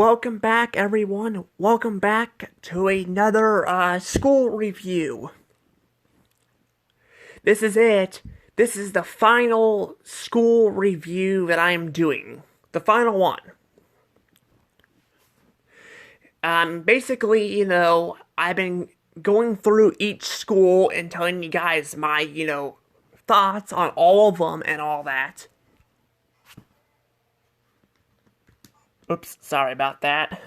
Welcome back, everyone. Welcome back to another school review. This is it. This is the final school review that I am doing. The final one. Basically, I've been going through each school and telling you guys my, thoughts on all of them and all that. Oops, sorry about that.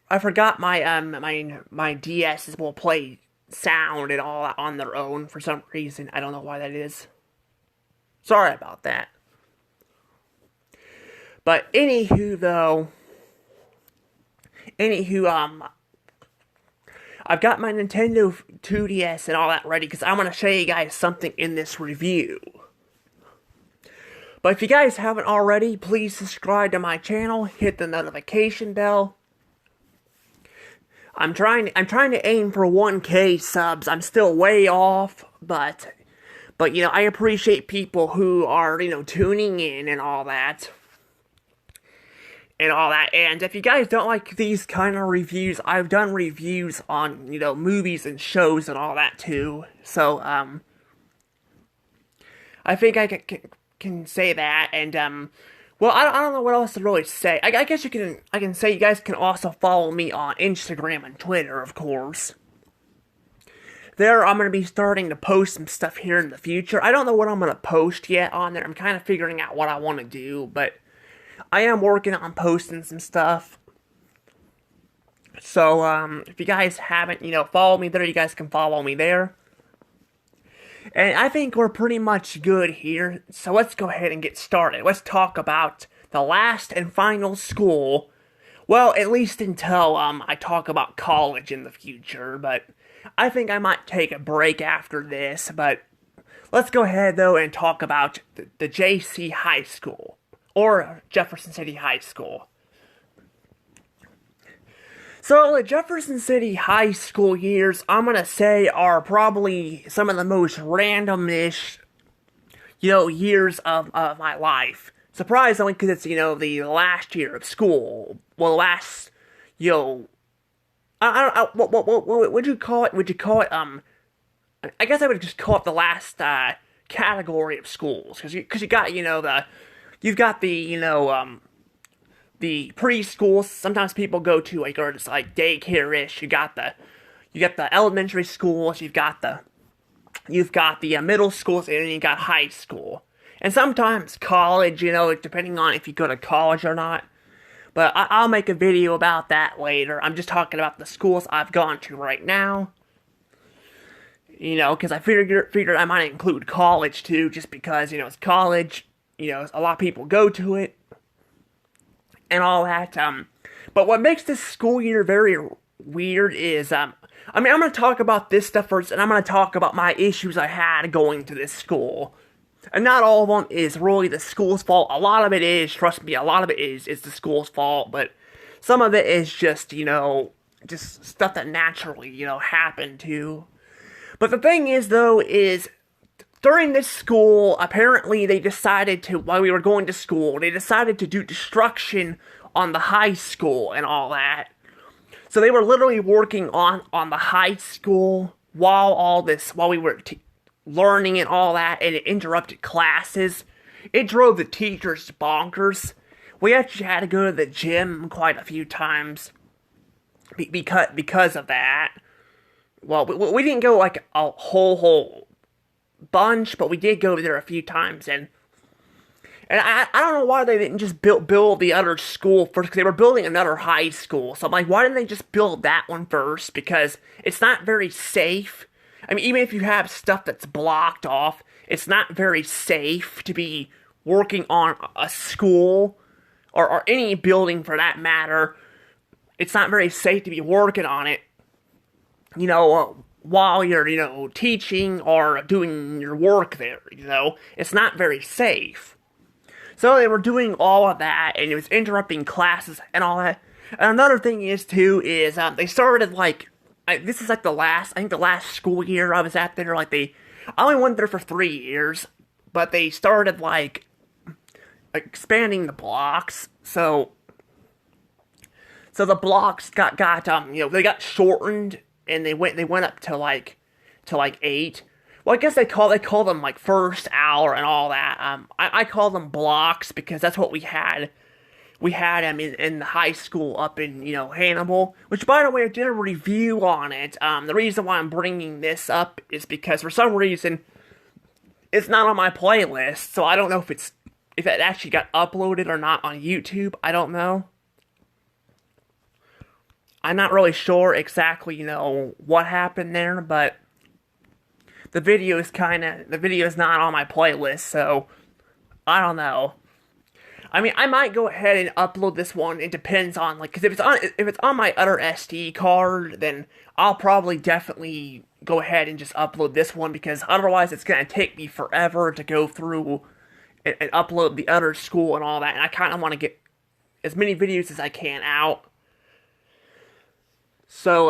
I forgot my DSs will play sound and all that on their own for some reason. I don't know why that is. Sorry about that. But anywho, I've got my Nintendo 2DS and all that ready because I'm going to show you guys something in this review. But if you guys haven't already, please subscribe to my channel, hit the notification bell. I'm trying to aim for 1K subs. I'm still way off, but I appreciate people who are, tuning in and all that. And if you guys don't like these kind of reviews, I've done reviews on, movies and shows and all that too. So, I think I can say that, and well, I don't know what else to really say. I guess I can say you guys can also follow me on Instagram and Twitter, of course. There, I'm going to be starting to post some stuff here in the future. I don't know what I'm going to post yet on there. I'm kind of figuring out what I want to do, but I am working on posting some stuff. So, if you guys haven't, followed me there, you guys can follow me there. And I think we're pretty much good here, so let's go ahead and get started. Let's talk about the last and final school. Well, at least until I talk about college in the future, but I think I might take a break after this. But let's go ahead, though, and talk about the JC High School, or Jefferson City High School. So, the Jefferson City High School years, I'm gonna say, are probably some of the most randomish, years of my life. Surprisingly, because it's, the last year of school. Well, last, what would you call it? Would you call it, I guess I would just call it the last, category of schools. Because you got, you've got the preschools. Sometimes people go to or just daycare-ish. You got the elementary schools. You've got the middle schools, and then you got high school, and sometimes college. Depending on if you go to college or not. But I'll make a video about that later. I'm just talking about the schools I've gone to right now. Because I figured I might include college too, just because it's college. A lot of people go to it. And all that, but what makes this school year very weird is, I'm going to talk about this stuff first, and I'm going to talk about my issues I had going to this school. And not all of them is really the school's fault. A lot of it is, trust me, a lot of it is the school's fault, but some of it is just, just stuff that naturally, happened too. But the thing is, though, is during this school, apparently they decided to, while we were going to school, they decided to do destruction on the high school and all that. So they were literally working on the high school while we were learning and all that, and it interrupted classes. It drove the teachers bonkers. We actually had to go to the gym quite a few times because of that. Well, we didn't go a whole bunch, but we did go over there a few times, and I don't know why they didn't just build the other school first, because they were building another high school. So I'm like, why didn't they just build that one first? Because it's not very safe. Even if you have stuff that's blocked off, it's not very safe to be working on a school, or any building for that matter. It's not very safe to be working on it, while you're, teaching or doing your work there, It's not very safe. So they were doing all of that, and it was interrupting classes and all that. And another thing is, too, is they started, this is the last school year I was at there, I only went there for 3 years, but they started, expanding the blocks. So the blocks got they got shortened, and they went up to like 8. Well, I guess they call them like first hour and all that. I call them blocks because that's what we had. We had them in the high school up in Hannibal. Which, by the way, I did a review on it. The reason why I'm bringing this up is because for some reason it's not on my playlist, so I don't know if it actually got uploaded or not on YouTube. I don't know. I'm not really sure exactly, what happened there, but the video is not on my playlist, so I don't know. I mean, I might go ahead and upload this one. It depends on because if it's on my other SD card, then I'll probably definitely go ahead and just upload this one, because otherwise it's gonna take me forever to go through and upload the other school and all that. And I kind of want to get as many videos as I can out. So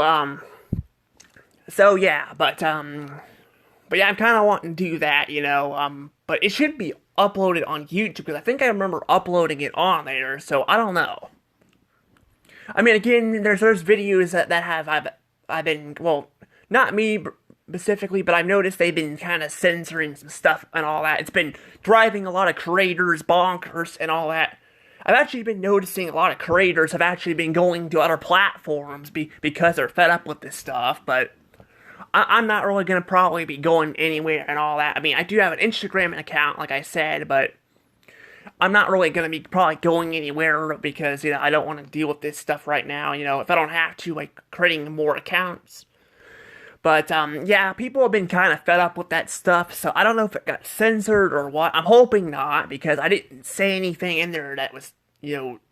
yeah, but yeah, I'm kind of wanting to do that, but it should be uploaded on YouTube, because I think I remember uploading it on there, so I don't know. I mean, again, there's videos that I've been, well, not me specifically, but I've noticed they've been kind of censoring some stuff and all that. It's been driving a lot of creators bonkers and all that. I've actually been noticing a lot of creators have actually been going to other platforms because they're fed up with this stuff, but I'm not really going to probably be going anywhere and all that. I mean, I do have an Instagram account, like I said, but I'm not really going to be probably going anywhere because, I don't want to deal with this stuff right now, if I don't have to, like, creating more accounts. But, yeah, people have been kind of fed up with that stuff, so I don't know if it got censored or what. I'm hoping not, because I didn't say anything in there that was,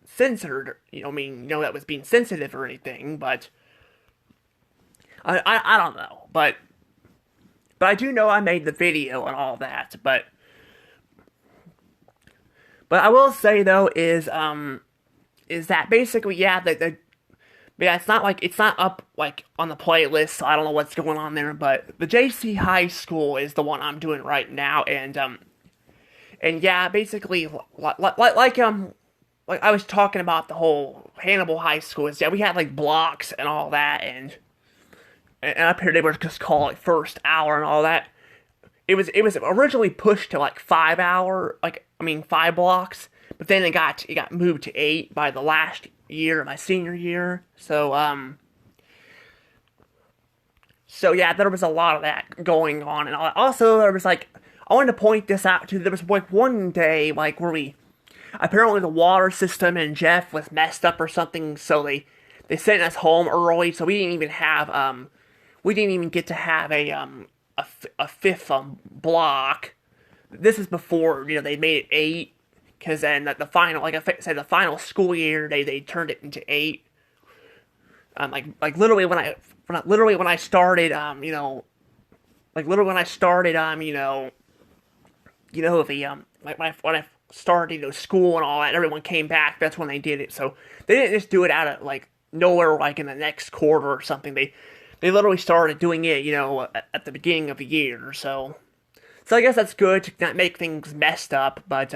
censored, that was being sensitive or anything, but I don't know, but I do know I made the video and all that, but I will say, though, is that basically, yeah, yeah, it's not up, like, on the playlist, so I don't know what's going on there, but the JC High School is the one I'm doing right now, and yeah, basically, like I was talking about the whole Hannibal High School, yeah, we had, like, blocks and all that, and up here they were just call it first hour and all that. It was originally pushed to, like, 5 blocks, but then it got moved to 8 by the last year, my senior year. So yeah, there was a lot of that going on, and also there was, like, I wanted to point this out too. There was, like, one day, like, where apparently the water system in Jeff was messed up or something, so they sent us home early, so we didn't even get to have a fifth block. This is before they made it 8, because then the final, like I said, the final school year they turned it into 8. Like literally when I started when I started school and all that, and everyone came back. That's when they did it. So they didn't just do it out of, like, nowhere, like in the next quarter or something. They literally started doing it, at the beginning of the year. So I guess that's good to not make things messed up. But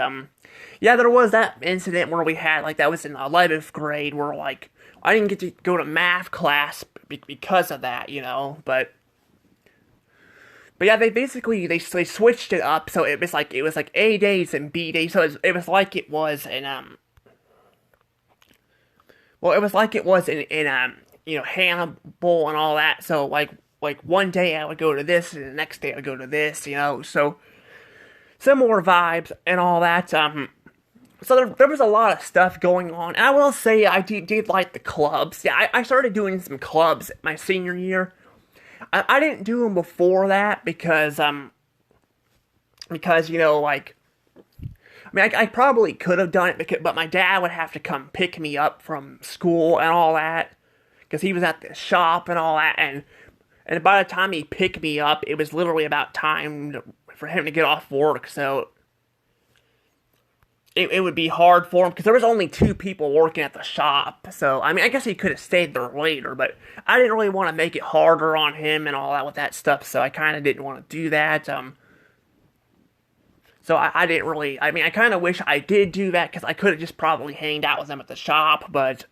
yeah, there was that incident where we had, like, that was in 11th grade, where, like, I didn't get to go to math class because of that, But yeah, they basically they switched it up, so it was like A days and B days. So it was like it was in Hannibal and all that. So like one day I would go to this, and the next day I would go to this, So similar vibes and all that. So there was a lot of stuff going on, and I will say I did like the clubs. Yeah, I started doing some clubs my senior year. I didn't do them before that because I probably could have done it, but my dad would have to come pick me up from school and all that, because he was at the shop and all that, and by the time he picked me up, it was literally about time for him to get off work, so it would be hard for him, because there was only 2 people working at the shop. So, I guess he could have stayed there later, but I didn't really want to make it harder on him and all that with that stuff, so I kind of didn't want to do that. So So I didn't really, I mean, I kind of wish I did do that, because I could have just probably hanged out with them at the shop, but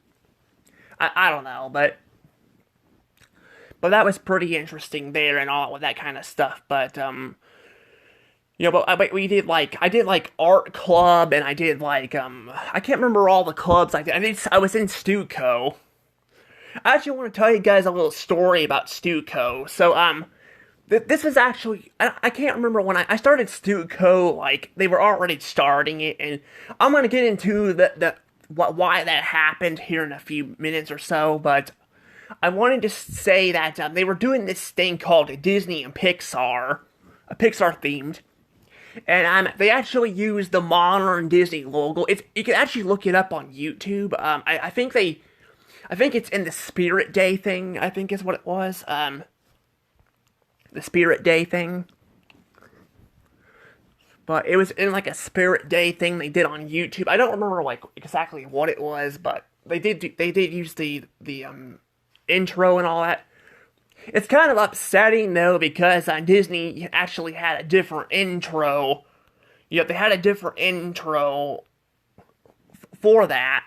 I don't know, but that was pretty interesting there and all with that kind of stuff, but, but we did I did art club, and I did I can't remember all the clubs I did. I was in Stuco. I actually want to tell you guys a little story about Stuco. So, this was actually, I can't remember when I started Stuco, they were already starting it, and I'm gonna get into why that happened here in a few minutes or so, but I wanted to say that they were doing this thing called Disney and Pixar, Pixar themed, and they actually used the modern Disney logo. You can actually look it up on YouTube. I think it's in the Spirit Day thing, I think is what it was. The Spirit Day thing. But it was in a Spirit Day thing they did on YouTube. I don't remember exactly what it was, but they did use the intro and all that. It's kind of upsetting though, because Disney actually had a different intro. They had a different intro for that,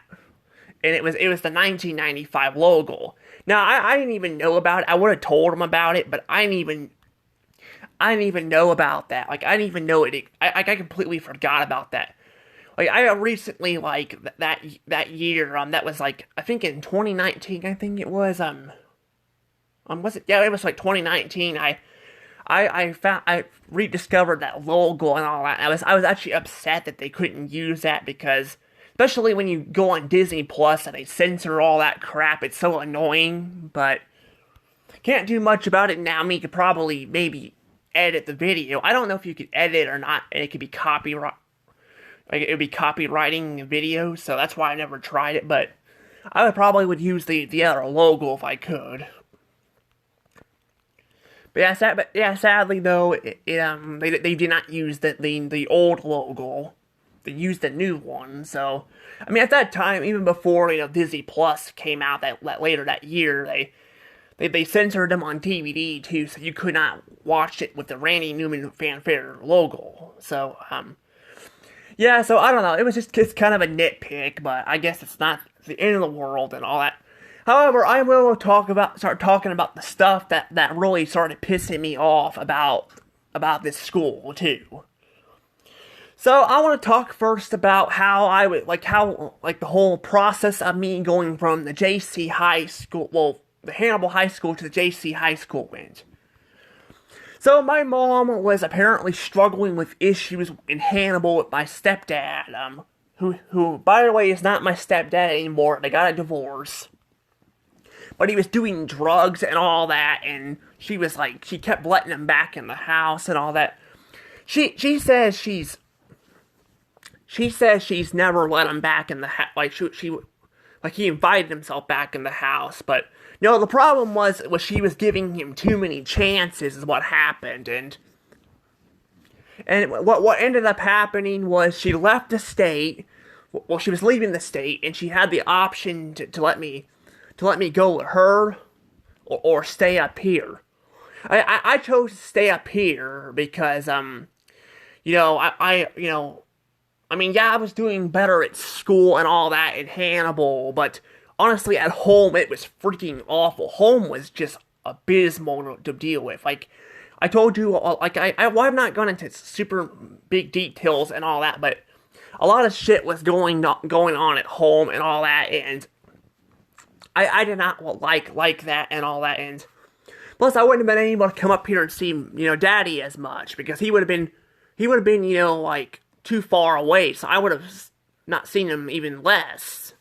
and it was the 1995 logo. Now I didn't even know about it. I would have told them about it, but I didn't even know about that. I didn't even know it. I completely forgot about that. I recently, that year, that was, I think in 2019, I think it was, was it? Yeah, it was, 2019, I rediscovered that logo and all that. I was actually upset that they couldn't use that, because, especially when you go on Disney Plus and they censor all that crap, it's so annoying, but can't do much about it now. I mean, you could probably, maybe, edit the video. I don't know if you could edit it or not, and it could be copyright. It would be copywriting video, so that's why I never tried it, but I probably would use the other logo if I could. But sadly though, they did not use the old logo. They used the new one. So, I mean, at that time, even before Disney Plus came out that later that year, they censored them on DVD too, so you could not watch it with the Randy Newman Fanfare logo. So, yeah, so I don't know. It's kind of a nitpick, but I guess it's not the end of the world and all that. However, I will start talking about the stuff that really started pissing me off about this school too. So I want to talk first about how the whole process of me going from the JC High School, the Hannibal High School to the JC High School went. So my mom was apparently struggling with issues in Hannibal with my stepdad, who by the way is not my stepdad anymore. They got a divorce. But he was doing drugs and all that, and she kept letting him back in the house and all that. She says she's never let him back in the house. He invited himself back in the house, but no, the problem was she was giving him too many chances is what happened, and what ended up happening was she left the state. Well, she was leaving the state, and she had the option to let me go with her or stay up here. I chose to stay up here because I was doing better at school and all that in Hannibal, but honestly, at home, it was freaking awful. Home was just abysmal to deal with. I told you, I'm not going into super big details and all that, but a lot of shit was going on at home and all that, and I did not like that and all that, and plus I wouldn't have been able to come up here and see, Daddy as much, because he would have been, too far away, so I would have not seen him even less.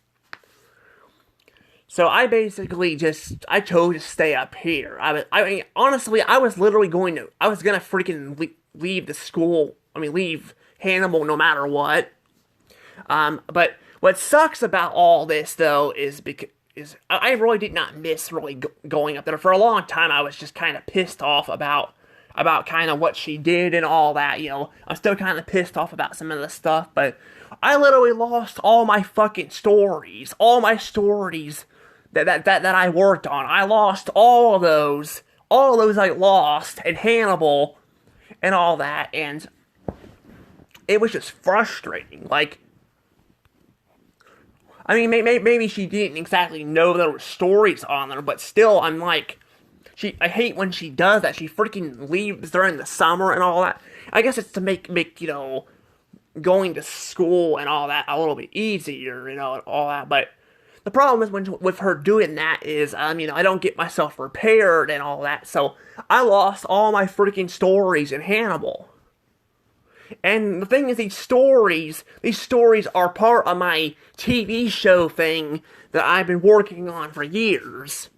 So I basically I chose to stay up here. Honestly, I was gonna freaking leave Hannibal no matter what. But what sucks about all this, though, is I really did not miss really going up there. For a long time, I was just kind of pissed off about kind of what she did and all that, I'm still kind of pissed off about some of the stuff, but I literally lost all my fucking stories. All my stories that I worked on. I lost all of those. All of those I lost in Hannibal and all that, and it was just frustrating. Like, I mean, maybe she didn't exactly know there were stories on there, but still, I'm like, I hate when she does that. She freaking leaves during the summer and all that. I guess it's to make going to school and all that a little bit easier, and all that. But the problem is with her doing that is, I don't get myself prepared and all that. So I lost all my freaking stories in Hannibal. And the thing is, these stories are part of my TV show thing that I've been working on for years.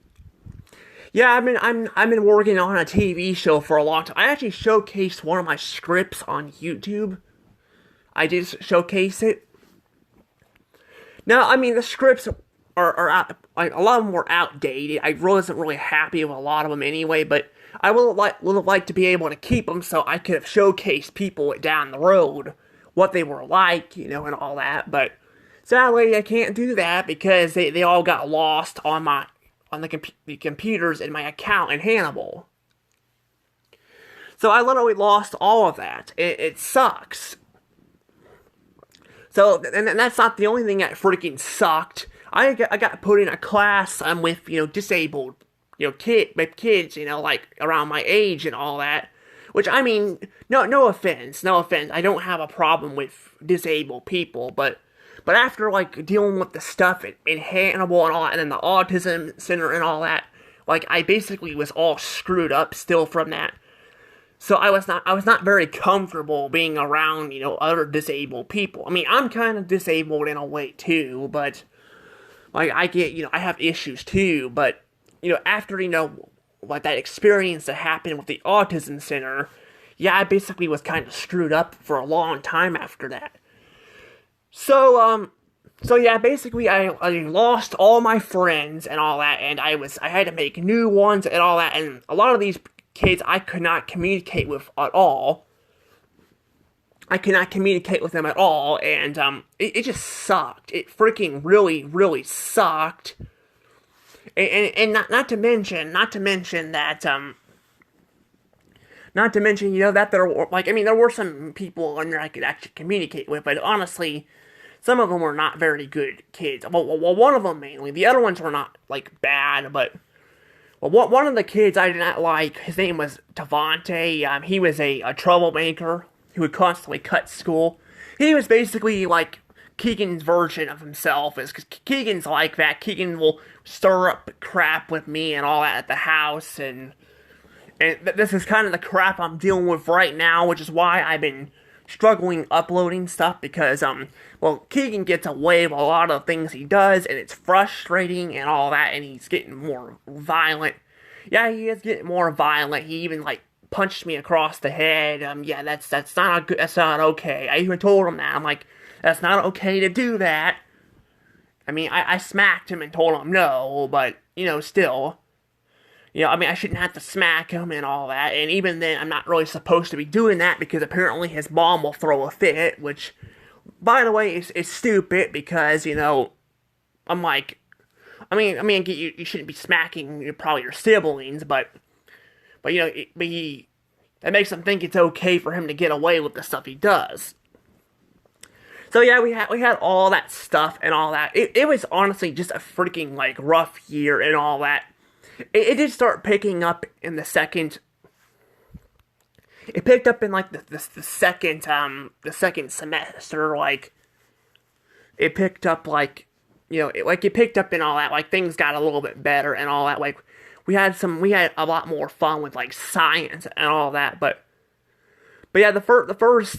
Yeah, I've been working on a TV show for a long time. I actually showcased one of my scripts on YouTube. I did showcase it. Now, the scripts are out, like, a lot of them were outdated. I wasn't really happy with a lot of them anyway, but I would have liked to be able to keep them so I could have showcased people down the road what they were like, and all that. But sadly, I can't do that because they all got lost on the computers in my account in Hannibal. So I literally lost all of that. It sucks. So, and that's not the only thing that freaking sucked. I got put in a class with, disabled, kids, like around my age and all that. Which, no offense. I don't have a problem with disabled people, but after, like, dealing with the stuff in Hannibal and all that, and then the autism center and all that, like, I basically was all screwed up still from that. So I was not very comfortable being around, other disabled people. I'm kind of disabled in a way too, but, like, I get, I have issues too, but, after, like, that experience that happened with the autism center, yeah, I basically was kind of screwed up for a long time after that. So yeah, basically I lost all my friends and all that, and I had to make new ones and all that, and a lot of these kids I could not communicate with at all. I could not communicate with them at all, and it just sucked. It freaking really, really sucked. And not to mention that that there were, like, there were some people in there I could actually communicate with, but honestly, some of them were not very good kids. Well, one of them mainly. The other ones were not, like, bad, but one of the kids I did not like, his name was Devontae. He was a troublemaker who would constantly cut school. He was basically like Keegan's version of himself, because Keegan's like that. Keegan will stir up crap with me and all that at the house, and this is kind of the crap I'm dealing with right now, which is why I've been struggling uploading stuff, because, Keegan gets away with a lot of things he does, and it's frustrating and all that, and he's getting more violent. Yeah, he is getting more violent. He even, like, punched me across the head. Yeah, that's not okay. I even told him that. I'm like, that's not okay to do that. I smacked him and told him no, but, still. I shouldn't have to smack him and all that, and even then, I'm not really supposed to be doing that, because apparently his mom will throw a fit, which, by the way, is stupid, because, I'm like, you shouldn't be smacking probably your siblings, but that makes him think it's okay for him to get away with the stuff he does. So yeah, we had all that stuff and all that. It was honestly just a freaking, like, rough year and all that. It did start picking up in the second. It picked up in, like, the second semester. Like, it picked up, like, it picked up in all that. Like, things got a little bit better and all that. Like, we had a lot more fun with, like, science and all that. But yeah, the first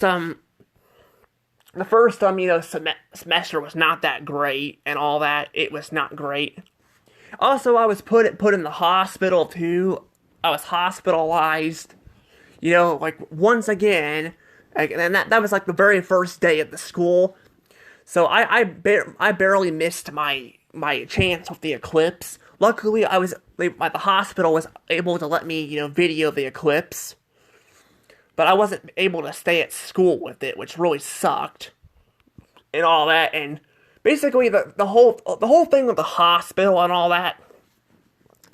semester was not that great and all that. It was not great. Also, I was put in the hospital too. I was hospitalized, like, once again, and that was like the very first day at the school. So I barely missed my chance with the eclipse. Luckily, the hospital was able to let me, video the eclipse. But I wasn't able to stay at school with it, which really sucked. And all that, and basically the whole thing with the hospital and all that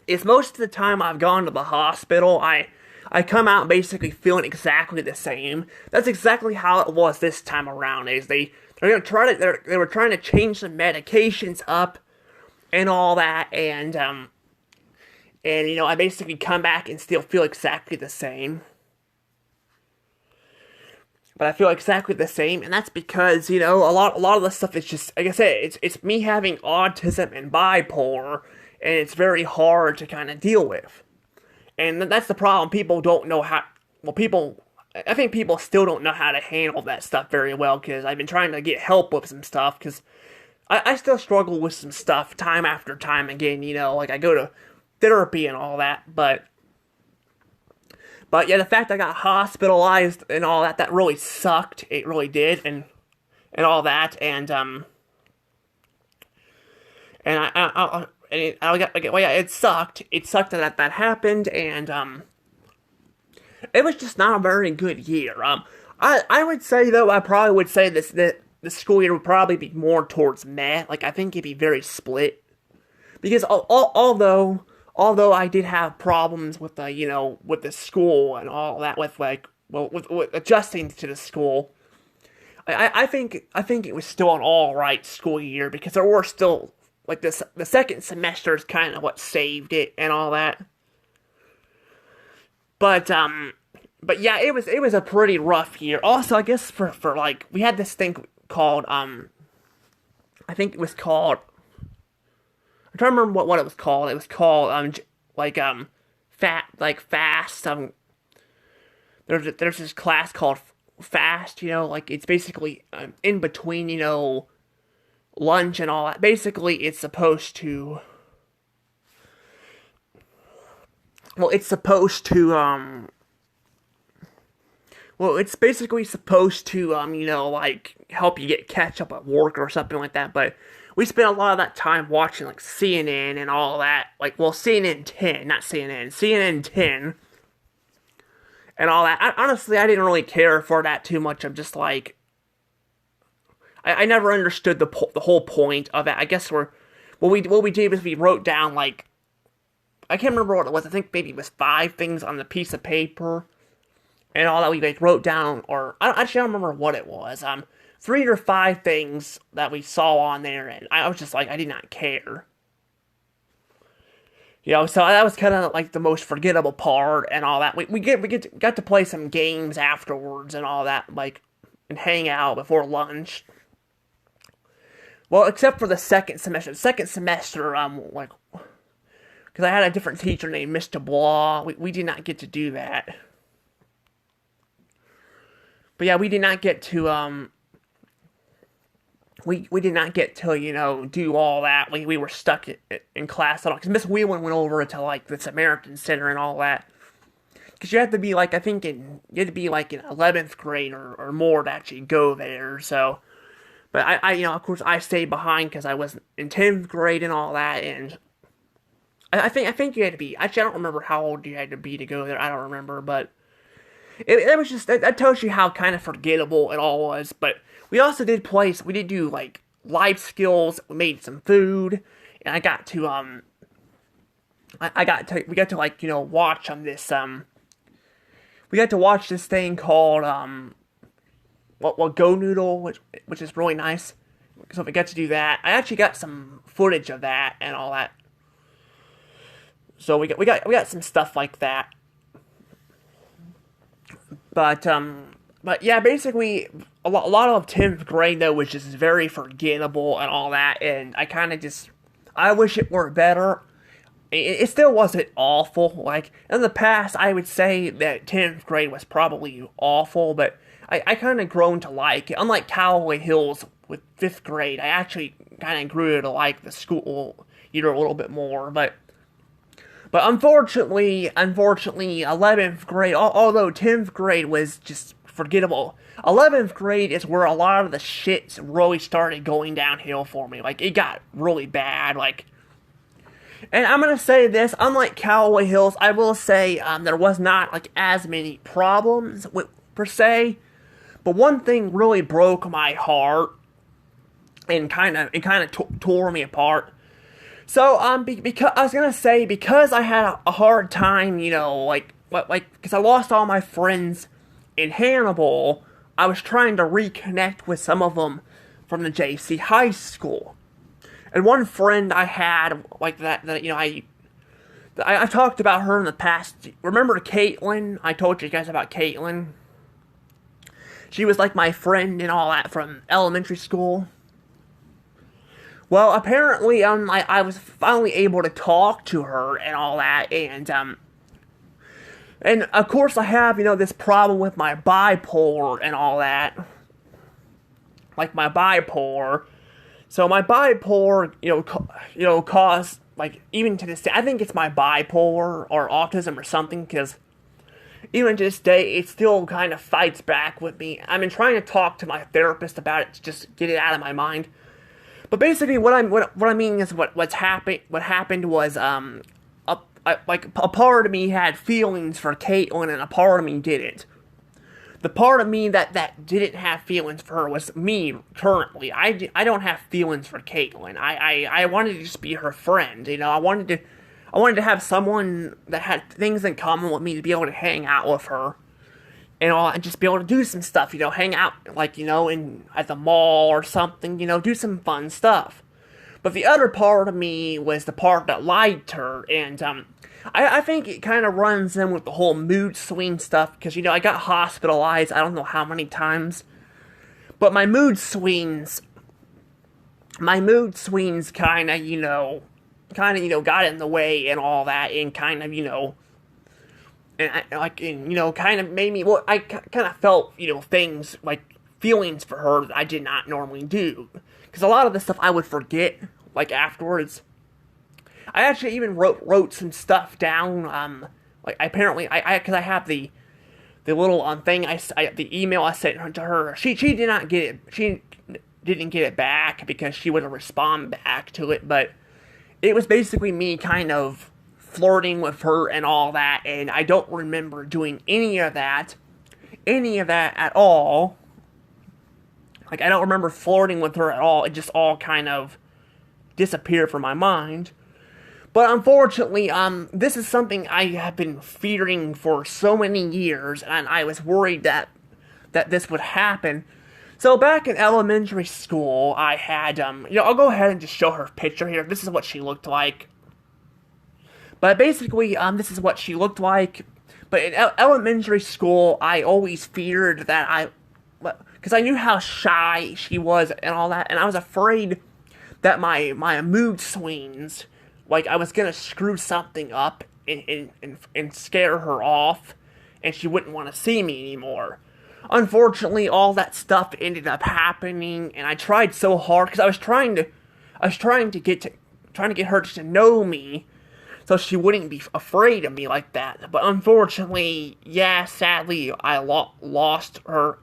is most of the time I've gone to the hospital, I I come out basically feeling exactly the same. That's exactly how it was this time around. Is they're gonna try to they were trying to change some medications up and all that, and I basically come back and still feel exactly the same. But I feel exactly the same, and that's because a lot of the stuff is just like I said, it's me having autism and bipolar, and it's very hard to kind of deal with. And that's the problem. People don't know how. Well, I think people still don't know how to handle that stuff very well. Because I've been trying to get help with some stuff. Because I still struggle with some stuff time after time again. Like I go to therapy and all that. But yeah, the fact I got hospitalized and all that, that really sucked. It really did, and all that, and it sucked. It sucked that happened, and it was just not a very good year. I would say though, I probably would say that the school year would probably be more towards meh. Like I think it'd be very split, because although I did have problems with with the school and all that, with with adjusting to the school, I think it was still an all right school year, because there were still like the second semester is kind of what saved it and all that. But yeah, it was a pretty rough year. Also, I guess for like we had this thing called I think it was called, I'm trying to remember what it was called. It was called fast. There's this class called fast. Like it's basically in between lunch and all that. Basically, it's supposed to. Well, it's supposed to Well, it's basically supposed to like help you catch up at work or something like that. But we spent a lot of that time watching like CNN and all that. Like, well, CNN 10, not CNN, CNN 10 and all that. Honestly, I didn't really care for that too much. I'm just like, I never understood the whole point of it. I guess what we did was we wrote down like, I can't remember what it was. I think maybe it was 5 things on the piece of paper and all that we wrote down, or I don't remember what it was. 3 or 5 things that we saw on there, and I was just like, I did not care. So that was kind of like the most forgettable part and all that. We got to play some games afterwards and all that, like, and hang out before lunch. Well, except for the second semester. The second semester, like, because I had a different teacher named Mr. Blah. We did not get to do that. But yeah, we did not get to, we did not get to, do all that. We were stuck in class at all. Because Miss Whelan went over to, like, the Samaritan Center and all that. Because you have to be, like, I think you had to be, like, in 11th grade or more to actually go there, so. But I of course, I stayed behind because I was in 10th grade and all that, and I think you had to be, actually, I don't remember how old you had to be to go there, I don't remember, but it was just, that tells you how kind of forgettable it all was. But we also did we did do, like, life skills, we made some food, and I got to, we got to, like, watch on this, we got to watch this thing called, Go Noodle, which is really nice. So we got to do that. I actually got some footage of that and all that. So we got some stuff like that. But yeah, basically a lot of 10th grade though was just very forgettable and all that, and I kind of just, I wish it were better. It still wasn't awful. Like in the past, I would say that 10th grade was probably awful, but I kind of grown to like it. Unlike Callaway Hills with 5th grade, I actually kind of grew to like the school year a little bit more. But unfortunately, 11th grade, although 10th grade was just forgettable, 11th grade is where a lot of the shit really started going downhill for me. Like, it got really bad, like. And I'm gonna say this, unlike Callaway Hills, I will say there was not like as many problems per se. But one thing really broke my heart and kind of tore me apart. So because I was gonna say, because I had a hard time, like because I lost all my friends in Hannibal, I was trying to reconnect with some of them from the JC high school. And one friend I had, like that you know, I've talked about her in the past. Remember Caitlin? I told you guys about Caitlin. She was like my friend and all that from elementary school. Well, apparently, I was finally able to talk to her and all that, and of course I have, this problem with my bipolar and all that. Like my bipolar. So my bipolar, caused, like, even to this day, I think it's my bipolar or autism or something, because even to this day, it still kind of fights back with me. I've been trying to talk to my therapist about it to just get it out of my mind. But basically, what I mean is what happened was, a part of me had feelings for Caitlin, and a part of me didn't. The part of me that didn't have feelings for her was me, currently. I don't have feelings for Caitlin. I wanted to just be her friend, I wanted to have someone that had things in common with me to be able to hang out with her. And just be able to do some stuff, hang out, like, at the mall or something, do some fun stuff. But the other part of me was the part that lied to her, and, I think it kind of runs in with the whole mood swing stuff, because, I got hospitalized, I don't know how many times, but my mood swings kind of, got in the way and all that, and kind of, and kind of made me, well, I kind of felt, things, like, feelings for her that I did not normally do, because a lot of the stuff I would forget, like, afterwards. I actually even wrote some stuff down, like, apparently, because I have the little, thing, the email I sent to her, she did not get it, she didn't get it back, because she wouldn't respond back to it, but it was basically me kind of flirting with her and all that, and I don't remember doing any of that at all. Like, I don't remember flirting with her at all, it just all kind of disappeared from my mind. But unfortunately, this is something I have been fearing for so many years, and I was worried that this would happen. So back in elementary school, I had, I'll go ahead and just show her a picture here. This is what she looked like. But basically, this is what she looked like. But in elementary school, I always feared that because I knew how shy she was and all that, and I was afraid that my mood swings, like, I was gonna screw something up and scare her off, and she wouldn't want to see me anymore. Unfortunately, all that stuff ended up happening, and I tried so hard, because I was trying to get her to know me, so she wouldn't be afraid of me like that. But unfortunately, sadly, I lost her,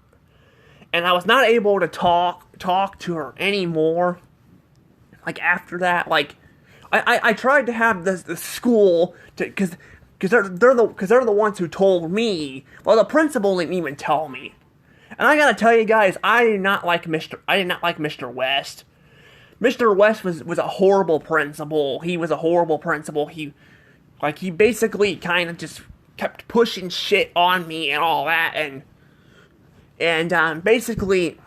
and I was not able to talk to her anymore. Like, after that, like, I tried to have the school to, because they're the ones who told me. Well, the principal didn't even tell me. And I gotta tell you guys, I did not like Mr. West. Mr. West was a horrible principal. He was a horrible principal. He basically kind of just kept pushing shit on me and all that, and basically,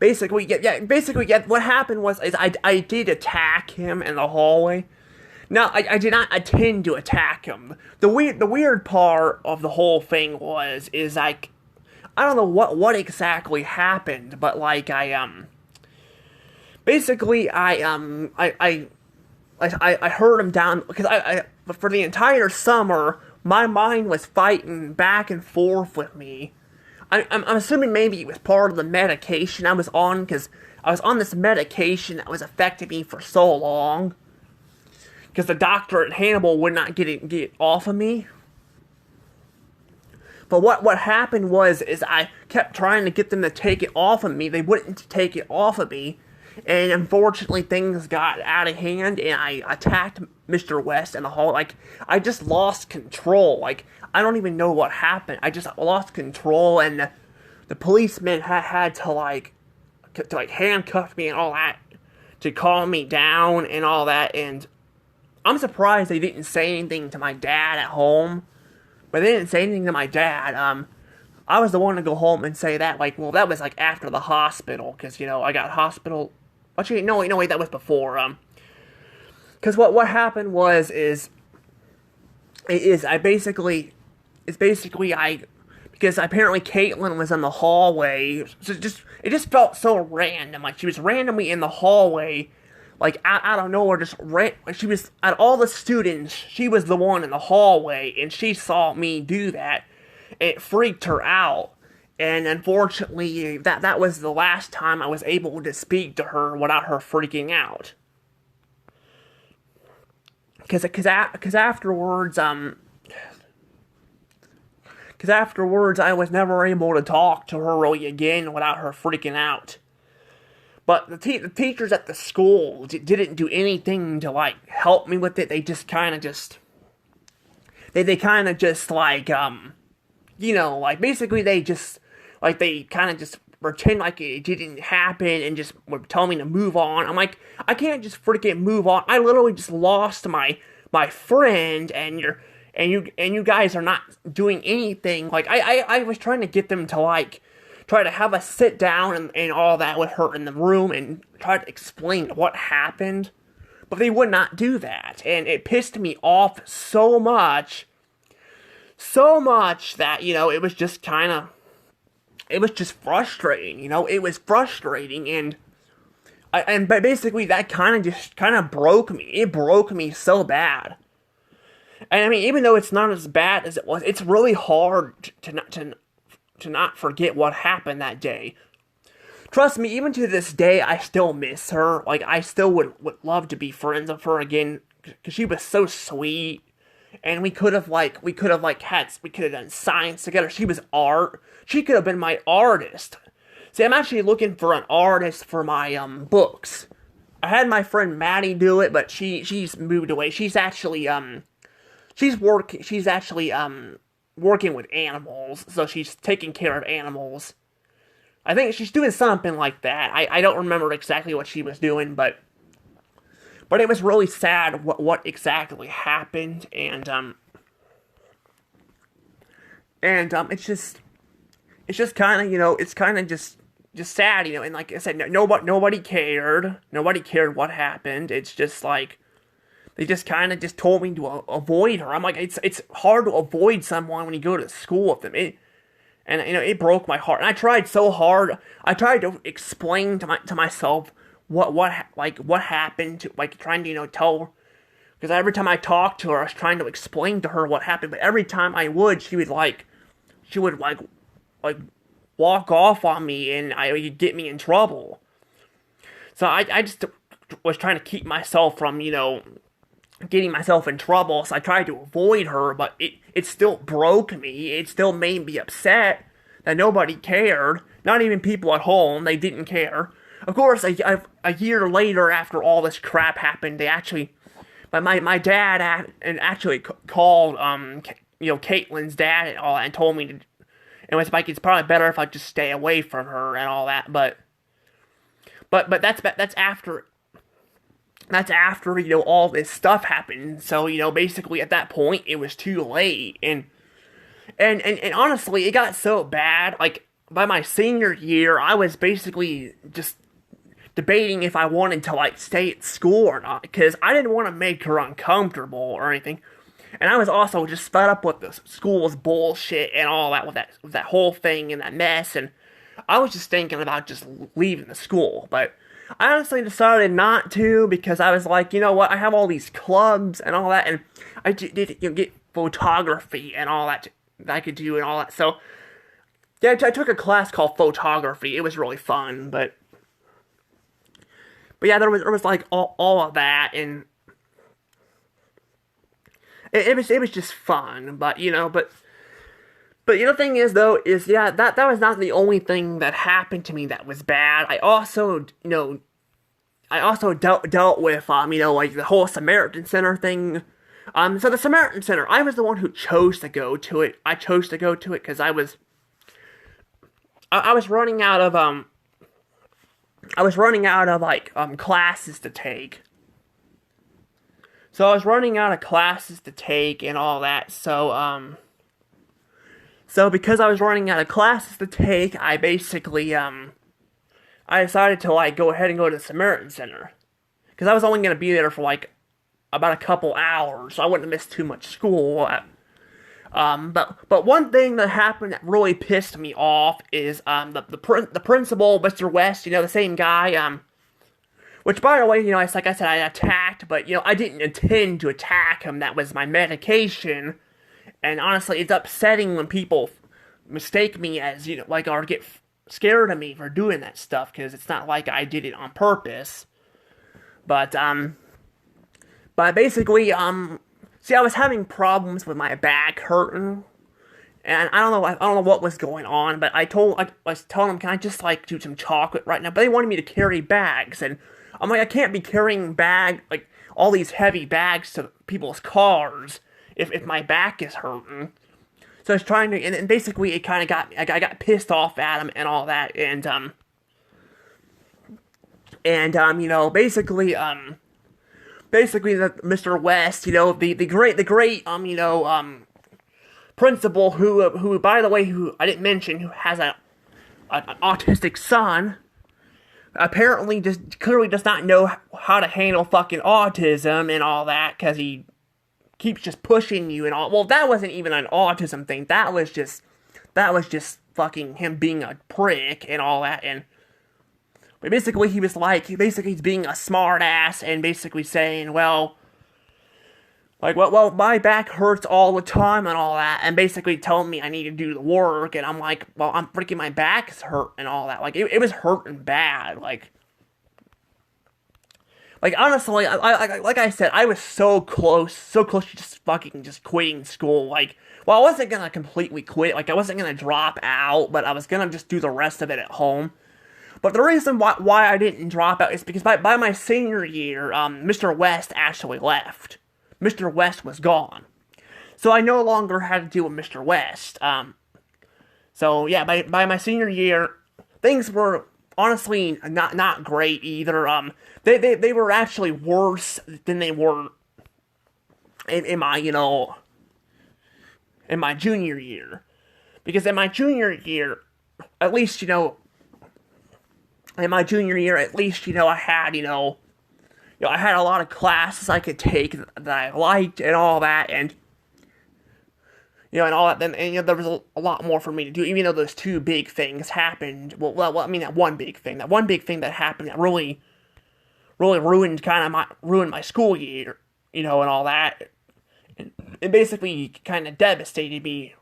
what happened was I did attack him in the hallway. Now, I did not intend to attack him. The weird part of the whole thing is like, I don't know what exactly happened, but like, basically, I heard him down, because for the entire summer, my mind was fighting back and forth with me. I'm assuming maybe it was part of the medication I was on, because I was on this medication that was affecting me for so long, because the doctor at Hannibal would not get it off of me. But what happened is I kept trying to get them to take it off of me. They wouldn't take it off of me, and unfortunately things got out of hand, and I attacked Mr. West in the hall. Like, I just lost control. Like, I don't even know what happened. I just lost control, and the policeman had to handcuff me and all that to calm me down and all that. And I'm surprised they didn't say anything to my dad at home, but they didn't say anything to my dad. I was the one to go home and say that, like, well, that was like after the hospital, because I got hospital. Actually, no, wait, that was before. Because what happened is I basically, it's basically I, because apparently Caitlin was in the hallway. So it just felt so random. Like she was randomly in the hallway, like out of nowhere, she was out of all the students, she was the one in the hallway, and she saw me do that. It freaked her out, and unfortunately, that was the last time I was able to speak to her without her freaking out. Because afterwards, I was never able to talk to her really again without her freaking out. But the teachers at the school didn't do anything to, like, help me with it. They just kind of just... They kind of just, like, like, basically they just... Like, they kind of just pretend like it didn't happen and just would tell me to move on. I'm like, I can't just freaking move on. I literally just lost my friend, and you guys are not doing anything. Like, I was trying to get them to, like, try to have us sit down and all that with her in the room and try to explain what happened. But they would not do that. And it pissed me off so much that, it was just it was just frustrating, it was frustrating, and but basically that kind of broke me. It broke me so bad. And I mean, even though it's not as bad as it was, it's really hard to not forget what happened that day. Trust me, even to this day, I still miss her. Like, I still would love to be friends with her again, because she was so sweet. And we could have done science together. She was art. She could have been my artist. See, I'm actually looking for an artist for my books. I had my friend Maddie do it, but she's moved away. She's actually working with animals, so she's taking care of animals. I think she's doing something like that. I don't remember exactly what she was doing, but it was really sad what exactly happened, and it's just kind of, it's kind of just sad, and like I said, nobody cared what happened. It's just like, they just kind of just told me to avoid her. I'm like, it's hard to avoid someone when you go to school with them. It broke my heart, and I tried so hard. I tried to explain to myself what happened, to, like, trying to, tell her, because every time I talked to her, I was trying to explain to her what happened, but every time I would, she would walk off on me, and you'd get me in trouble. So I just was trying to keep myself from, getting myself in trouble, so I tried to avoid her, but it still broke me. It still made me upset that nobody cared. Not even people at home, they didn't care. Of course, a year later, after all this crap happened, my dad actually called, Caitlin's dad and all that, and told me to, and was like, it's probably better if I just stay away from her and all that, but that's after, all this stuff happened. So, basically at that point, it was too late, and honestly, it got so bad, like, by my senior year, I was basically just debating if I wanted to, like, stay at school or not, because I didn't want to make her uncomfortable or anything. And I was also just fed up with the school's bullshit and all that, with that whole thing and that mess, and I was just thinking about just leaving the school. But I honestly decided not to, because I was like, you know what, I have all these clubs and all that, and I did get photography and all that I could do and all that. So yeah, I took a class called photography. It was really fun, but yeah, there was like all of that, and it was just fun. But the thing is, though, is, yeah, that was not the only thing that happened to me that was bad. I also dealt with like the whole Samaritan Center thing. So the Samaritan Center, I was the one who chose to go to it. I chose to go to it because I was running out of classes to take. So I was running out of classes to take and all that. So So because I was running out of classes to take, I basically I decided to like go ahead and go to the Samaritan Center because I was only gonna be there for like about a couple hours, so I wouldn't miss too much school. But one thing that happened that really pissed me off is the principal, Mr. West, the same guy, which by the way, it's like I said, I attacked, but I didn't intend to attack him. That was my medication, and honestly, it's upsetting when people mistake me as like or get scared of me for doing that stuff because it's not like I did it on purpose. But basically, see, I was having problems with my back hurting, and I don't know what was going on, but I was telling them, can I just like do some chocolate right now? But they wanted me to carry bags, and I'm like, I can't be carrying like all these heavy bags to people's cars if my back is hurting. So I was trying to, and basically it kind of got me. I got pissed off at him and all that, basically Mr. West, the great principal who by the way, who I didn't mention, who has an autistic son, apparently just clearly does not know how to handle fucking autism and all that, because he keeps just pushing you and all. Well, that wasn't even an autism thing. That was just fucking him being a prick and all that. And but basically he's being a smart ass and basically saying, well, my back hurts all the time and all that, and basically telling me I need to do the work, and I'm like, well, I'm freaking, my back is hurt and all that. Like, it was hurting bad. Like honestly, like I said, I was so close to just quitting school. Like, well, I wasn't gonna completely quit. Like, I wasn't gonna drop out, but I was gonna just do the rest of it at home. But the reason why I didn't drop out is because by my senior year, Mr. West actually left. Mr. West was gone. So I no longer had to deal with Mr. West. So yeah, by my senior year, things were honestly not great either. They were actually worse than they were in my junior year. Because in my junior year, at least, I had, I had a lot of classes I could take that I liked and all that, and, and all that, and there was a lot more for me to do, even though those two big things happened. Well, I mean, that one big thing that happened that really ruined my school year, and all that, and it basically kind of devastated me.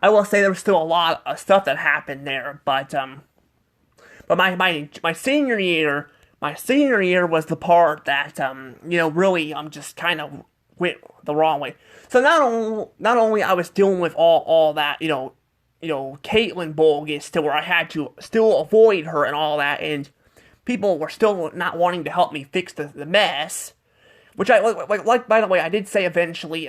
I will say there was still a lot of stuff that happened there, but my senior year was the part that, really, just kind of went the wrong way. So not only I was dealing with all that, Caitlin bogus, to where I had to still avoid her and all that, and people were still not wanting to help me fix the mess, which by the way, I did say eventually,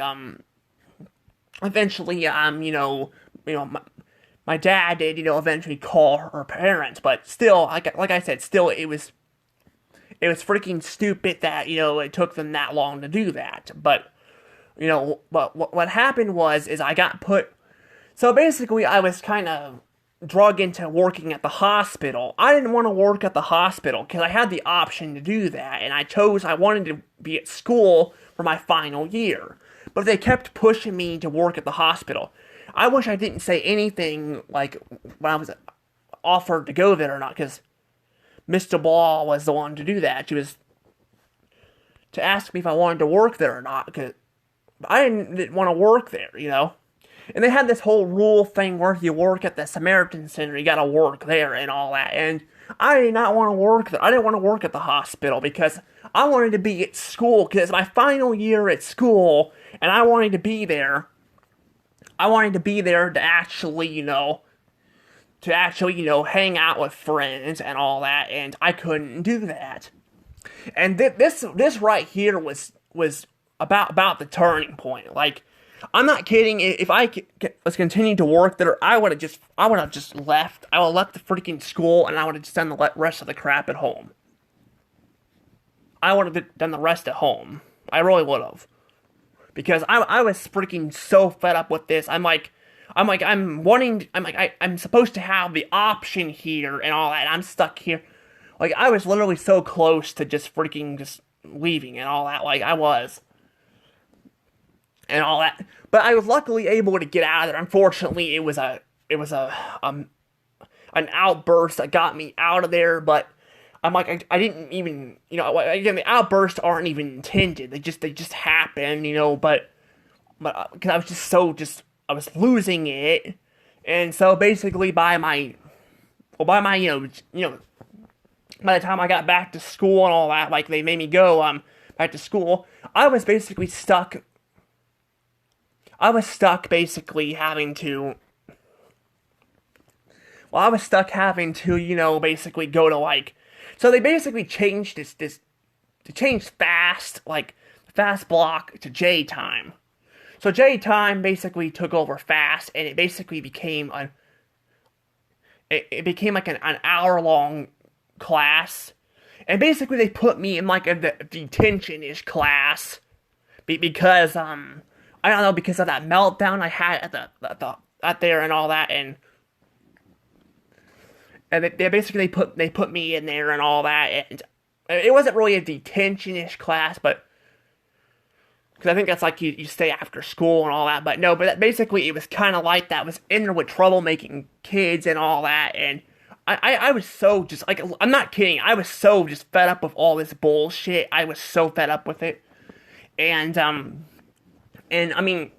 my dad did, eventually call her parents, but still, like I said, still, it was freaking stupid that, it took them that long to do that. But, what happened is I got put, so basically I was kind of drug into working at the hospital. I didn't want to work at the hospital because I had the option to do that, and I wanted to be at school for my final year. But they kept pushing me to work at the hospital. I wish I didn't say anything, like, when I was offered to go there or not, because Mr. Ball was the one to do that. She was to ask me if I wanted to work there or not, because I didn't want to work there, And they had this whole rule thing where if you work at the Samaritan Center, you gotta work there and all that, and I did not want to work there. I didn't want to work at the hospital because I wanted to be at school, because it's my final year at school, and I wanted to be there. I wanted to be there to actually, hang out with friends and all that, and I couldn't do that. And this right here was about the turning point. Like, I'm not kidding. If I was continuing to work there, I would have just left. I would have left the freaking school, and I would have just done the rest of the crap at home. I would have done the rest at home. I really would have. Because I was freaking so fed up with this. I'm like, I'm supposed to have the option here and all that, and I'm stuck here. Like, I was literally so close to just freaking just leaving and all that, like, I was. And all that. But I was luckily able to get out of there. Unfortunately, it was an outburst that got me out of there, but I didn't even, again, the outbursts aren't even intended. They just happen, but because I was I was losing it, and so basically by the time I got back to school and all that, like they made me go back to school, I was basically stuck. I was stuck basically having to. Well, I was stuck having to, basically go to like. So they basically changed to change fast block to J time. So J time basically took over fast, and it basically became it became like an hour long class, and basically they put me in like a detention-ish class, because I don't know, because of that meltdown I had at there and all that, and they put me in there and all that, and it wasn't really a detention-ish class, but because I think that's like you stay after school and all that, but no, but basically it was kind of like that. It was in there with troublemaking kids and all that, and I was so just, like, I'm not kidding, I was so just fed up with all this bullshit. I was so fed up with it, and I mean,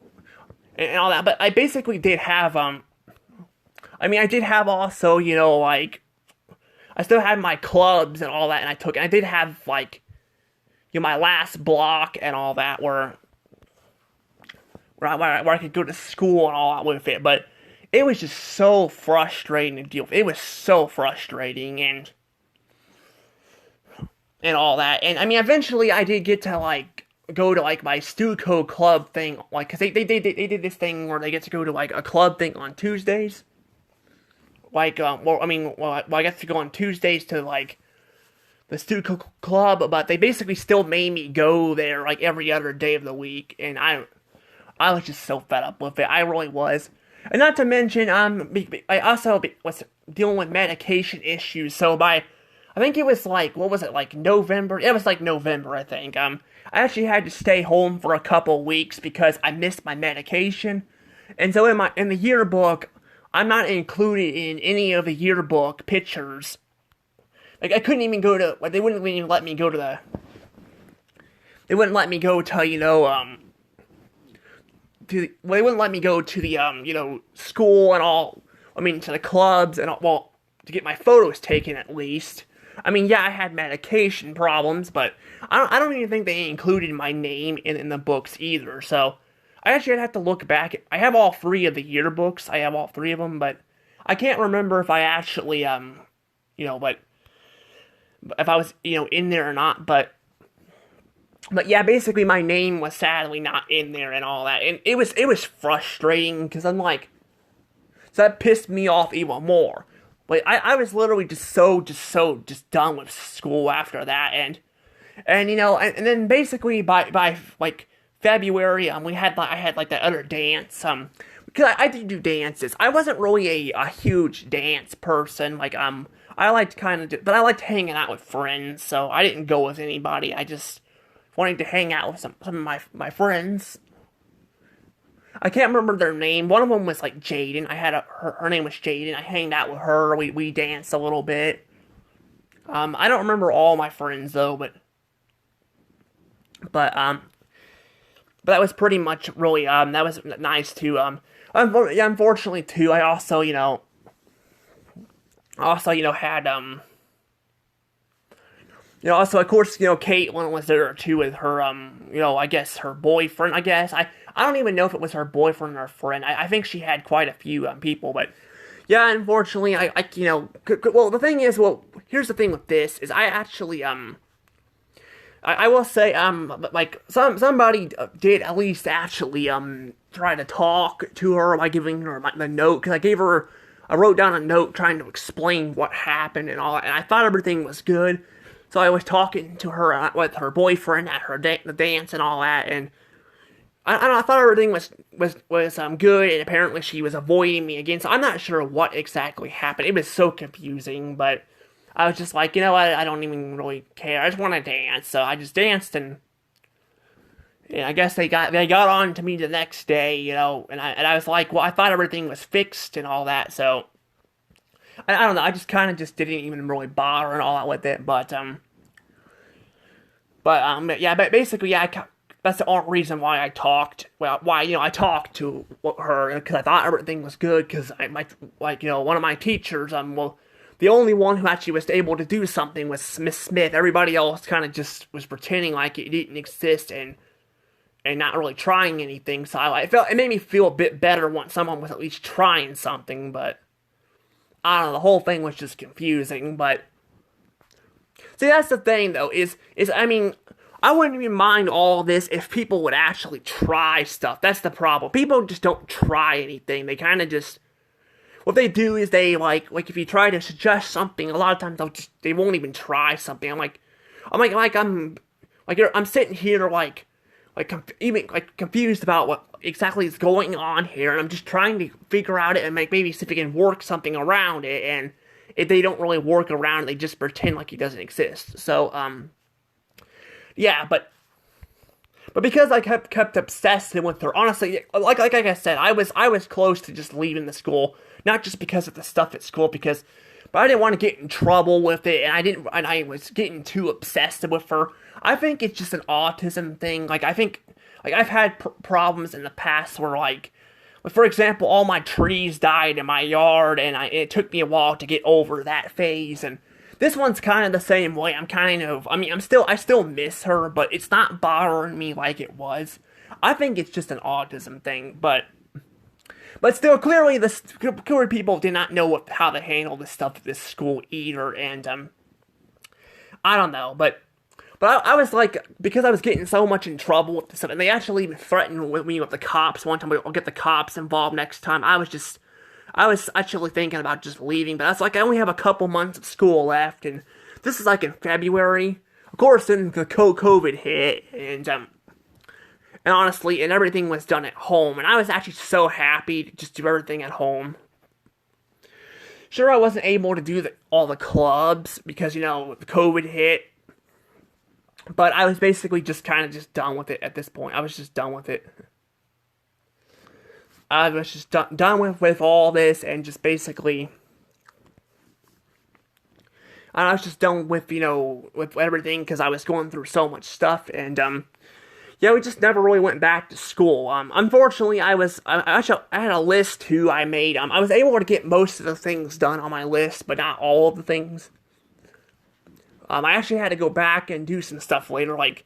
and all that, but I basically did have, I did have also, like, I still had my clubs and all that, and I did have, like, my last block and all that, where I could go to school and all that with it, but it was just so frustrating to deal with. It was so frustrating, and all that, and eventually I did get to, like, go to, like, my Stuco club thing, like, because they did this thing where they get to go to, like, a club thing on Tuesdays, like, I get to go on Tuesdays to, like, the Stuco club, but they basically still made me go there, like, every other day of the week, and I was just so fed up with it. I really was. And not to mention, I also was dealing with medication issues, so I think it was like, what was it, like November? It was like November, I think. I actually had to stay home for a couple weeks because I missed my medication, and so in the yearbook, I'm not included in any of the yearbook pictures. Like, I couldn't even go to, like, they wouldn't even let me go to they wouldn't let me go to, they wouldn't let me go to the, school and all, to the clubs and all, well, to get my photos taken at least. Yeah, I had medication problems, but I don't even think they included my name in the books either, so I'd have to look back. I have all three of the yearbooks, I have all three of them, but I can't remember if I actually, but if I was, in there or not, but yeah, basically my name was sadly not in there and all that, and it was frustrating, because I'm like, so that pissed me off even more. Like, I was literally just done with school after that, and then basically by like February, I had like that other dance, because I did do dances. I wasn't really a huge dance person, like, I liked but I liked hanging out with friends, so I didn't go with anybody. I just wanted to hang out with some of my friends. I can't remember their name. One of them was like Jaden. Her name was Jaden. I hanged out with her. We danced a little bit. I don't remember all my friends though, but that was pretty much really that was nice too. Unfortunately too, I also had also, of course, Caitlin was there too with her, I guess her boyfriend, I guess. I don't even know if it was her boyfriend or friend. I think she had quite a few people, but yeah, unfortunately, well, the thing is, here's the thing with this, is I actually, I will say, like, somebody did at least actually, try to talk to her by giving her the note, because I wrote down a note trying to explain what happened and all that, and I thought everything was good. So I was talking to her with her boyfriend at the dance and all that, and I don't know, I thought everything was good, and apparently she was avoiding me again. So I'm not sure what exactly happened. It was so confusing, but I was just like, you know what? I don't even really care. I just want to dance, so I just danced, and I guess they got on to me the next day, and I was like, well, I thought everything was fixed and all that, so I don't know. I just kind of just didn't even really bother and all that with it, yeah, but basically, yeah, that's the only reason why I talked. Well, why I talked to her because I thought everything was good. Because one of my teachers, well, the only one who actually was able to do something was Miss Smith. Everybody else kind of just was pretending like it didn't exist and not really trying anything. So it made me feel a bit better when someone was at least trying something. But I don't know, the whole thing was just confusing. But see, that's the thing, though, is I mean, I wouldn't even mind all this if people would actually try stuff. That's the problem. People just don't try anything. They kind of just, what they do is they, like if you try to suggest something, a lot of times they won't even try something. I'm sitting here, even confused about what exactly is going on here, and I'm just trying to figure out it and maybe see if we can work something around it, and if they don't really work around it, they just pretend like it doesn't exist. So, yeah, but because I kept obsessing with her, honestly, like I said, I was close to just leaving the school, not just because of the stuff at school, but I didn't want to get in trouble with it, and I was getting too obsessed with her. I think it's just an autism thing. I think, I've had problems in the past where, for example, all my trees died in my yard, and it took me a while to get over that phase, and this one's kind of the same way. I still miss her, but it's not bothering me like it was. I think it's just an autism thing, but still, clearly people did not know how to handle this stuff at this school either, and, I don't know, but I was like, because I was getting so much in trouble with this, and they actually even threatened with me with the cops one time. I'll get the cops involved next time. I was actually thinking about just leaving, but I was like, I only have a couple months of school left, and this is in February. Of course, then the COVID hit, and honestly, and everything was done at home, and I was actually so happy to just do everything at home. Sure, I wasn't able to do all the clubs because, the COVID hit, but I was basically just kind of just done with it at this point. I was just done with it. I was just done with all this, and just basically, I was just done with, with everything, because I was going through so much stuff, and, yeah, we just never really went back to school. Unfortunately, I had a list too I made. I was able to get most of the things done on my list, but not all of the things. I actually had to go back and do some stuff later, like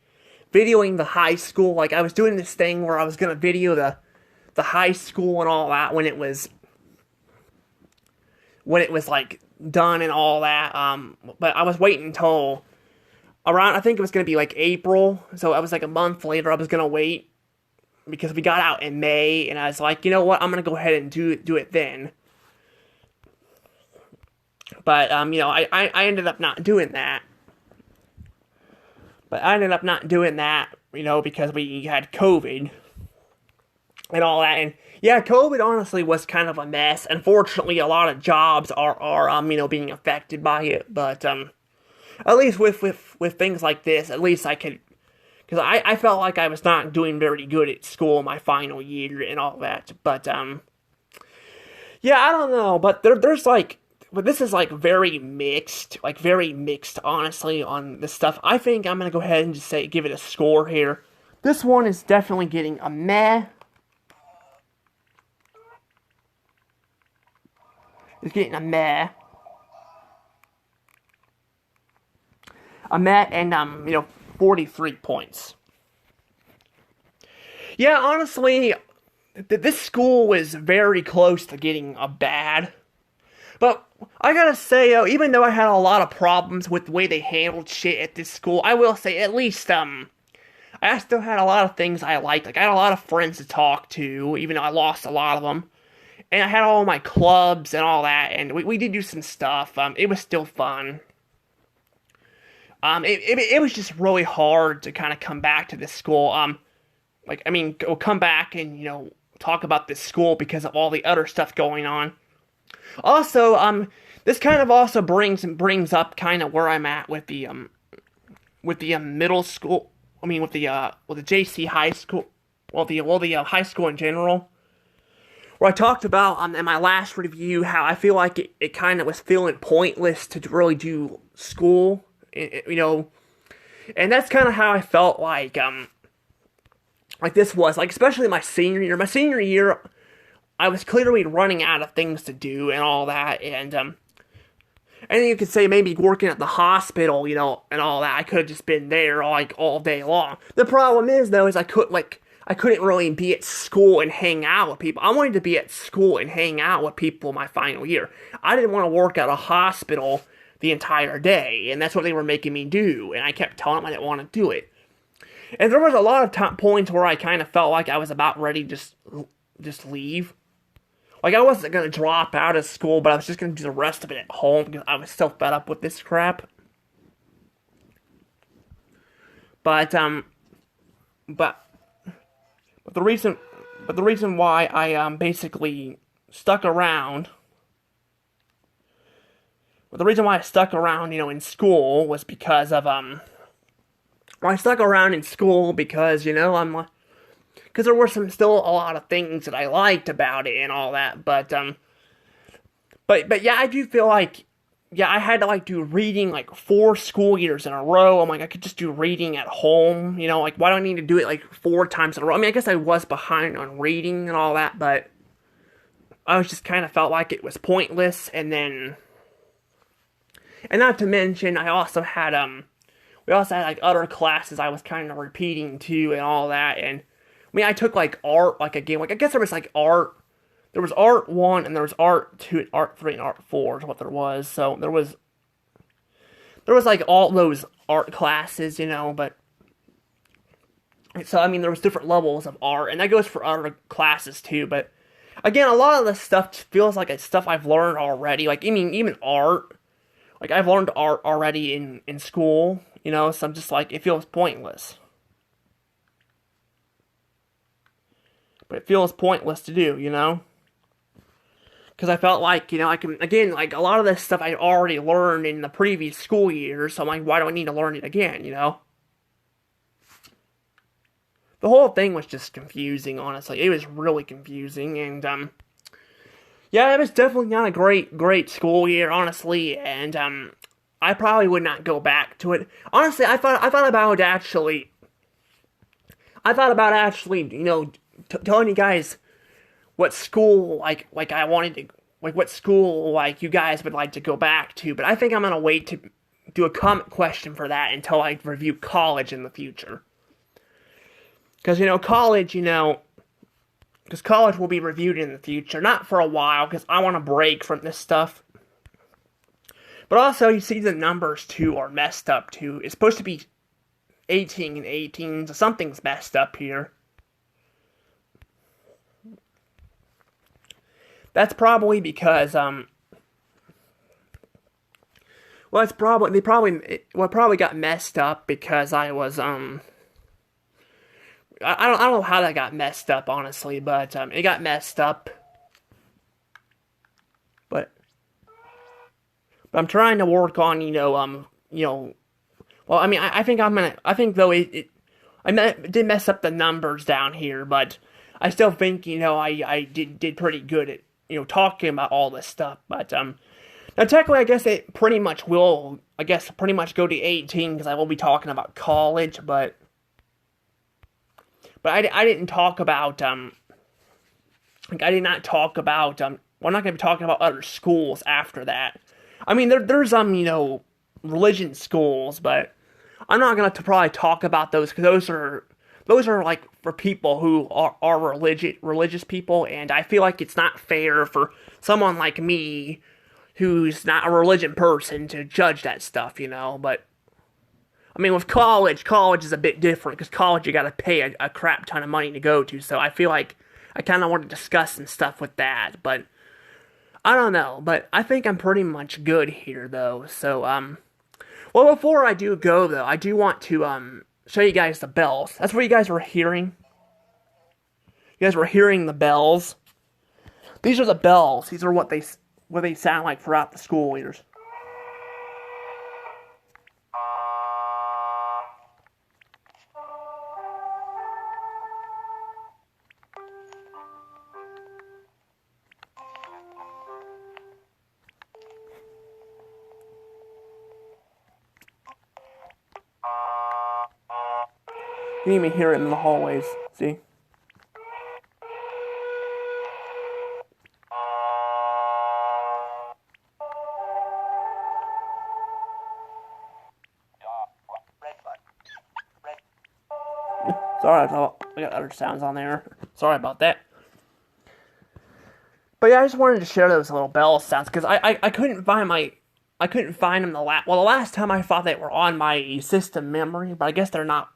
videoing the high school. I was doing this thing where I was gonna video the high school and all that when it was done and all that. But I was waiting until around, I think it was going to be April, so I was a month later. I was going to wait because we got out in May, and I was like, you know what, I'm going to go ahead and do it then. But I ended up not doing that. Because we had COVID and all that, and yeah, COVID honestly was kind of a mess. Unfortunately, a lot of jobs are being affected by it, but at least with things like this, at least I could, because I felt like I was not doing very good at school my final year and all that, but yeah, I don't know, but but this is very mixed, honestly, on this stuff. I think I'm gonna go ahead and just give it a score here. This one is definitely getting a meh. It's getting a meh. And 43 points. Yeah, honestly, this school was very close to getting a bad. But I gotta say, even though I had a lot of problems with the way they handled shit at this school, I will say at least I still had a lot of things I liked. I had a lot of friends to talk to, even though I lost a lot of them. And I had all my clubs and all that, and we did do some stuff. It was still fun. It was just really hard to kind of come back to this school. we'll come back and, talk about this school because of all the other stuff going on. Also, this kind of also brings up kind of where I'm at with the middle school. I mean, with the JC high school, the high school in general. Where I talked about in my last review how I feel like it kind of was feeling pointless to really do school, and that's kind of how I felt like this was, like, especially my senior year. My senior year, I was clearly running out of things to do and all that, and you could say maybe working at the hospital, and all that. I could have just been there like all day long. The problem is though, is I couldn't really be at school and hang out with people. I wanted to be at school and hang out with people my final year. I didn't want to work at a hospital the entire day, and that's what they were making me do, and I kept telling them I didn't want to do it. And there was a lot of points where I kind of felt like I was about ready to just leave. Like, I wasn't going to drop out of school, but I was just going to do the rest of it at home because I was so fed up with this crap. But the reason why I basically stuck around. But the reason why I stuck around, in school was because of I stuck around in school because, because there were still a lot of things that I liked about it and all that, but yeah, I do feel like, yeah, I had to, do reading, 4 school years in a row. I'm like, I could just do reading at home, why do I need to do it, 4 times in a row? I mean, I guess I was behind on reading and all that, but I was just kind of felt like it was pointless, and not to mention, we also had, other classes I was kind of repeating, too, and all that, and, I mean, I took, art, again, I guess there was, art, there was Art 1, and there was Art 2, and Art 3, and Art 4 is what there was, so there was, all those art classes, but, so, I mean, there was different levels of art, and that goes for other classes, too, but, again, a lot of this stuff feels like it's stuff I've learned already, even art, I've learned art already in school, so I'm just it feels pointless. But it feels pointless to do, Because I felt like, I can, again, a lot of this stuff I already learned in the previous school year, so I'm like, why do I need to learn it again, The whole thing was just confusing, honestly. It was really confusing, and, yeah, it was definitely not a great school year, honestly, and, I probably would not go back to it. Honestly, I thought about actually, telling you guys what school, I wanted to, what school, you guys would like to go back to, but I think I'm gonna wait to do a comment question for that until I review college in the future. Because, college, because college will be reviewed in the future, not for a while, because I want to break from this stuff. But also, you see the numbers, too, are messed up, too. It's supposed to be 18 and 18, so something's messed up here. That's probably because, well, it probably got messed up because I was, I don't know how that got messed up, honestly, but, it got messed up. But I'm trying to work on, well, I mean, I think though it did mess up the numbers down here, but I still think, I did pretty good at, talking about all this stuff, but, now technically, I guess it pretty much go to 18, because I will be talking about college, but I didn't talk about, I did not talk about, well, I'm not going to be talking about other schools after that. I mean, there's, religion schools, but I'm not going to probably talk about those, because those are for people who are religious people, and I feel like it's not fair for someone like me, who's not a religion person, to judge that stuff, but, I mean, with college is a bit different, because college you gotta pay a crap ton of money to go to, so I feel like I kind of want to discuss some stuff with that, but I don't know, but I think I'm pretty much good here, though, so, well, before I do go, though, I do want to, show you guys the bells. That's what you guys were hearing. You guys were hearing the bells. These are the bells. These are what they sound like throughout the school years. You can even hear it in the hallways. See? Sorry, I got other sounds on there. Sorry about that. But yeah, I just wanted to share those little bell sounds because I couldn't find them the last time I thought they were on my system memory, but I guess they're not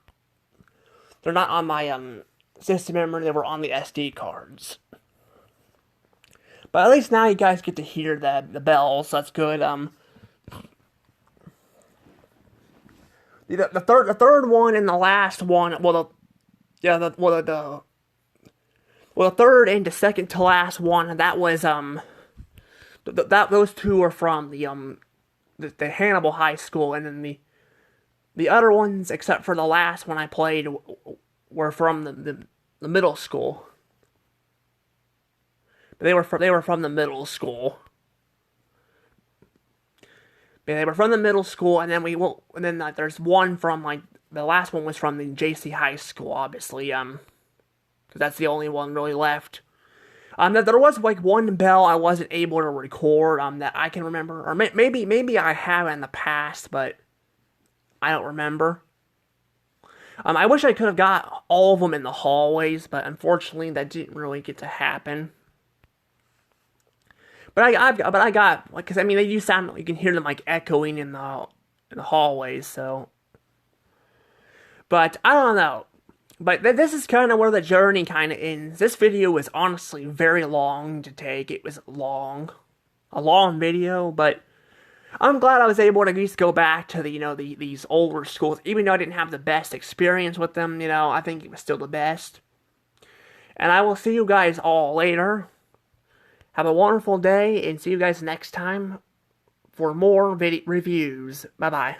on my system memory. They were on the SD cards. But at least now you guys get to hear the bells. So that's good. The third one and the last one. The third and the second to last one. That was those two were from the Hannibal High School, and then the other ones, except for the last one I played, were from the middle school. They were from the middle school. Yeah, they were from the middle school, and then there's one from the last one was from the JC High School, obviously, because that's the only one really left. There was one bell I wasn't able to record that I can remember, or maybe I have in the past, but I don't remember. I wish I could have got all of them in the hallways, but unfortunately that didn't really get to happen. But I got because they do sound, you can hear them echoing in the hallways. So, but I don't know. But this is kind of where the journey kind of ends. This video was honestly very long to take. It was a long video, but I'm glad I was able to at least go back to these older schools, even though I didn't have the best experience with them. I think it was still the best. And I will see you guys all later. Have a wonderful day, and see you guys next time for more reviews. Bye-bye.